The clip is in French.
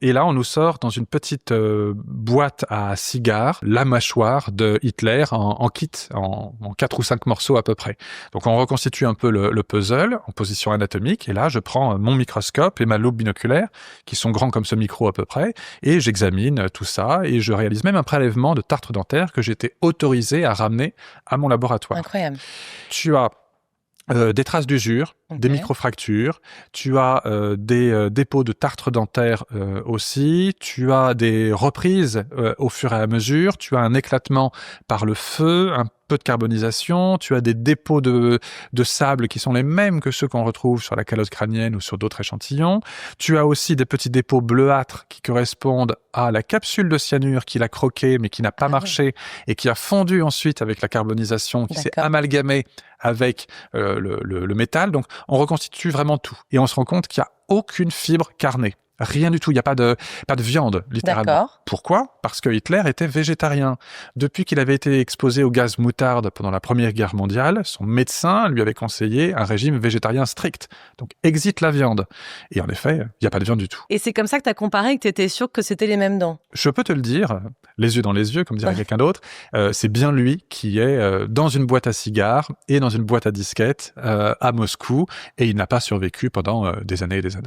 Et là, on nous sort dans une petite boîte à cigares la mâchoire de Hitler en kit, en 4 ou 5 morceaux à peu près. Donc on reconstitue un peu le puzzle en position anatomique, et là je prends mon microscope et ma loupe binoculaire, qui sont grands comme ce micro à peu près, et j'examine tout ça, et je réalise même un prélèvement de tartre dentaire que j'étais autorisé à ramener à mon laboratoire. Incroyable. Tu as des traces d'usure, des microfractures, tu as des dépôts de tartre dentaire aussi, tu as des reprises au fur et à mesure, tu as un éclatement par le feu, un peu de carbonisation, tu as des dépôts de sable qui sont les mêmes que ceux qu'on retrouve sur la calotte crânienne ou sur d'autres échantillons, tu as aussi des petits dépôts bleuâtres qui correspondent à la capsule de cyanure qu'il a croqué mais qui n'a pas marché et qui a fondu ensuite avec la carbonisation, qui s'est amalgamé avec le métal. Donc, on reconstitue vraiment tout. Et on se rend compte qu'il n'y a aucune fibre carnée. Rien du tout. Il n'y a pas de viande, littéralement. D'accord. Pourquoi ? Parce que Hitler était végétarien. Depuis qu'il avait été exposé au gaz moutarde pendant la Première Guerre mondiale, son médecin lui avait conseillé un régime végétarien strict. Donc, exit la viande. Et en effet, il n'y a pas de viande du tout. Et c'est comme ça que tu as comparé et que tu étais sûr que c'était les mêmes dents ? Je peux te le dire, les yeux dans les yeux, comme dirait quelqu'un d'autre, c'est bien lui qui est dans une boîte à cigares et dans une boîte à disquettes à Moscou, et il n'a pas survécu pendant des années et des années.